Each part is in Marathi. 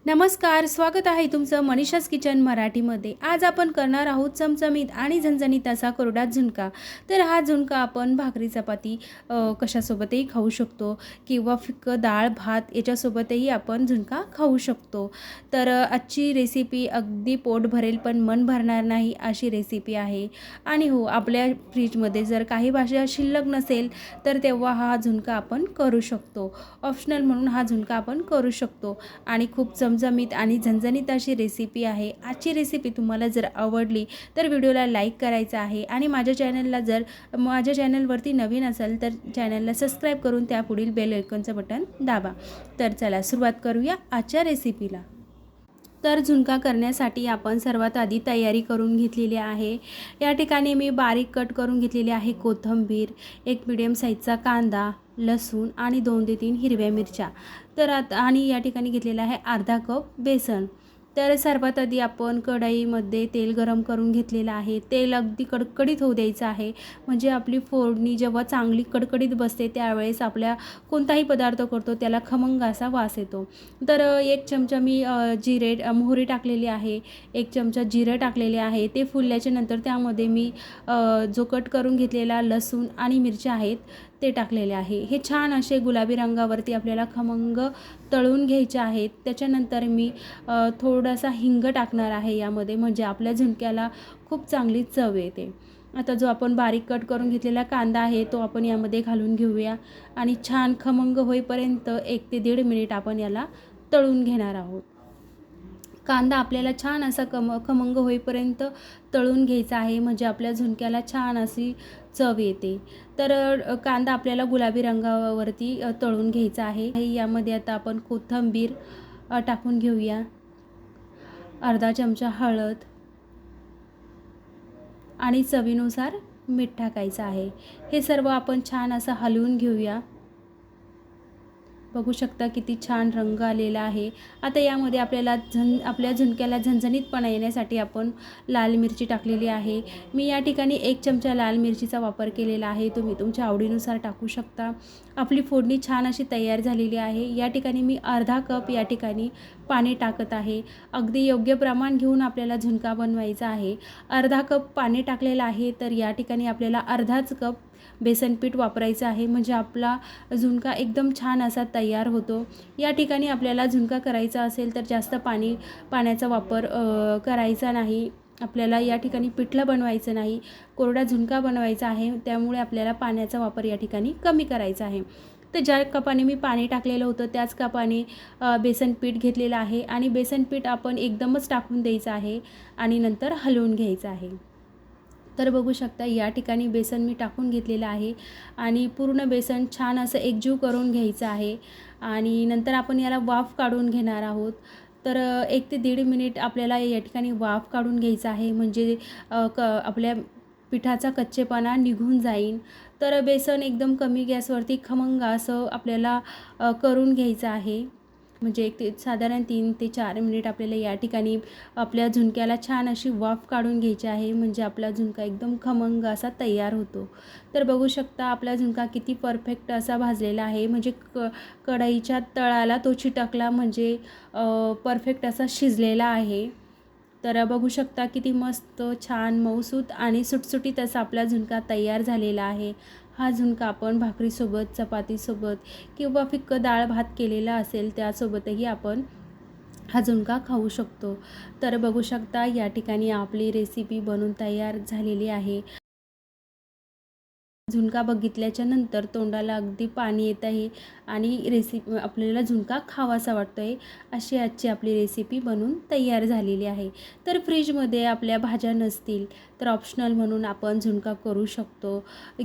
नमस्कार, स्वागत आहे तुमचं मनीषाज किचन मराठीमध्ये। आज आपण करणार आहोत चमचमीत आणि झणझणीत असा कोरडा झुणका। तर हा झुणका आपण भाकरी चपाती कशासोबतही खाऊ शकतो किंवा फिक्कं डाळ भात याच्यासोबतही आपण झुणका खाऊ शकतो। तर आजची रेसिपी अगदी पोट भरेल पण मन भरणार नाही अशी रेसिपी आहे। आणि हो, आपल्या फ्रीजमध्ये जर काही भाज्या शिल्लक नसेल तर तेव्हा हा झुणका आपण करू शकतो। ऑप्शनल म्हणून हा झुणका आपण करू शकतो आणि खूप चमचमीत आणि झणझणीत अशी रेसिपी आहे। आजची रेसिपी तुम्हाला जर आवडली तर व्हिडिओला लाईक करायचा आहे आणि माझ्या चॅनलवरती नवीन असेल तर चॅनलला सबस्क्राईब करून त्यापुढील बेल आयकॉनचं बटन दाबा। तर चला सुरुवात करूया आजच्या रेसिपीला। तर झुणका करण्यासाठी आपण सर्वात आधी तयारी करून घेतलेली आहे। या ठिकाणी मी बारीक कट करून घेतलेली आहे कोथिंबीर, एक मीडियम साईजचा कांदा, लसूण आणि 2 ते 3 हिरव्या मिरच्या। तर आणि या ठिकाणी घेतलेला आहे अर्धा कप बेसन। तर सर्वात आधी आपण कढईमध्ये तेल गरम करून घेतलेलं आहे। तेल अगदी कडकडीत होऊ द्यायचं आहे, म्हणजे आपली फोडणी जेव्हा चांगली कडकडीत बसते त्यावेळेस आपल्या कोणताही पदार्थ करतो त्याला खमंग असा वास येतो। तर 1 चमचा मी मोहरी टाकलेली आहे, 1 चमचा जिरे टाकलेले आहे। ते फुलल्याच्या नंतर त्यामध्ये मी जो कट करून घेतलेला लसूण आणि मिरच्या आहेत ते टाकलेले आहे। हे छान असे गुलाबी रंगावरती आपल्याला खमंग तळून घ्यायचे आहेत। त्याच्यानंतर मी थोडासा हिंग टाकणार आहे यामध्ये, म्हणजे आपल्या झुणक्याला खूप चांगली चव येते। आता जो आपण बारीक कट करून घेतलेला कांदा आहे तो आपण यामध्ये घालून घेऊया आणि छान खमंग होईपर्यंत 1 ते 1.5 मिनिट आपण याला तळून घेणार आहोत। कांदा आपल्याला छान असा खमंग होईपर्यंत तळून घ्यायचा आहे, म्हणजे आपल्या झुणक्याला छान अशी चव येते। तर कांदा आपल्याला गुलाबी रंगावरती तळून घ्यायचा आहे। यामध्ये आता आपण कोथिंबीर टाकून घेऊया, अर्धा चमचा हळद आणि चवीनुसार मीठ टाकायचं आहे। हे सर्व आपण छान असं हलवून घेऊया। बघू शकता किती छान रंग आलेला आहे। आता यामध्ये आपल्या झुणक्याला झणझणीतपणा येण्यासाठी आपण लाल मिरची टाकलेली आहे। मी या ठिकाणी 1 चमचा लाल मिरचीचा वापर केलेला आहे, तुम्ही तुमच्या आवडीनुसार टाकू शकता। आपली फोडणी छान अशी तयार झालेली आहे। या ठिकाणी मी अर्धा कप पाणी टाकत आहे। अगदी योग्य प्रमाण घेऊन आपल्याला झुणका बनवायचा आहे। अर्धा कप पाणी टाकलेलं आहे, तर या ठिकाणी आपल्याला अर्धाच कप बेसन पीठ वापरायचं आहे, म्हणजे आपला झुणका एकदम छान असा तयार होतो। या ठिकाणी आपल्याला झुणका करायचा असेल तर जास्त पाण्याचा वापर करायचा नाही। आपल्याला या ठिकाणी पिठलं बनवायचं नाही, कोरडा झुणका बनवायचा आहे, त्यामुळे आपल्याला पाण्याचा वापर या ठिकाणी कमी करायचा आहे। तर ज्या कपाने मी पाणी टाकलेलं होतं त्याच कपाने बेसन पीठ घेतलेलं आहे आणि बेसन पीठ आपण एकदमच टाकून द्यायचं आहे आणि नंतर हलवून घ्यायचं आहे। तर बघू शकता या ठिकाणी बेसन मी टाकून घेतलेलं आहे आणि पूर्ण बेसन छान असं एकजीव करून घ्यायचं आहे आणि नंतर आपण याला वाफ काढून घेणार आहोत। तर 1 ते 1.5 मिनिट आपल्याला या ठिकाणी वाफ काढून घ्यायचं आहे, म्हणजे आपल्या पिठाचा कच्चेपणा निघून जाईल। तर बेसन एकदम कमी गॅसवरती खमंग असं आपल्याला करून घ्यायचं आहे, म्हणजे साधारण 3 ते 4 मिनिट आपल्याला या ठिकाणी आपल्या झुणक्याला छान अशी वाफ काढून घ्यायची आहे, म्हणजे आपला झुणका एकदम खमंग असा तयार होतो। तर बघू शकता आपला झुणका किती परफेक्ट असा भाजलेला आहे, म्हणजे कढईच्या तळाला तो चिटकला, म्हणजे परफेक्ट असा शिजलेला आहे। तर बघू शकता किती मस्त छान मऊसूत आणि सुटसुटीत असा आपला झुणका तयार झालेला आहे। हा झुणका आपण भाकरीसोबत, चपातीसोबत किंवा फिक्कं डाळ भात केलेला असेल त्यासोबतही आपण हा झुणका खाऊ शकतो। तर बघू शकता या ठिकाणी आपली रेसिपी बनून तयार झालेली आहे। झुणका बघितल्याच्या नंतर तोंडाला अगदी पाणी येत आहे आणि आपल्याला झुणका खावासा वाटतो आहे, अशी आजची आपली रेसिपी बनून तयार झालेली आहे। तर फ्रीजमध्ये आपल्या भाज्या नसतील तर ऑप्शनल म्हणून आपण झुणका करू शकतो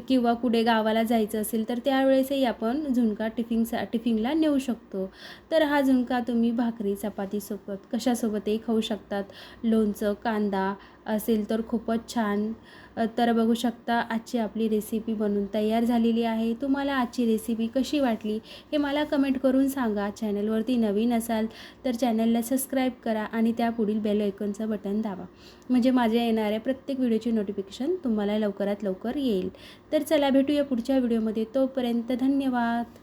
किंवा कुठे गावाला जायचं असेल तर त्यावेळेसही आपण झुणका टिफिनला नेऊ शकतो। तर हा झुणका तुम्ही भाकरी चपातीसोबत कशासोबतही खाऊ शकतात, लोणचं कांदा असेल तर खूपच छान। तर बघू शकता आजची आपली रेसिपी बनून तयार झालेली आहे। तुम्हाला आजची रेसिपी कशी वाटली हे मला कमेंट करून सांगा। चॅनलवरती नवीन असाल तर चॅनलला सबस्क्राईब करा आणि त्यापुढील बेल आयकॉनचं बटन दाबा, म्हणजे माझ्या येणाऱ्या प्रत्येक व्हिडिओची नोटिफिकेशन तुम्हाला लवकरात लवकर येईल। तर चला भेटूया पुढच्या व्हिडिओमध्ये, तोपर्यंत धन्यवाद।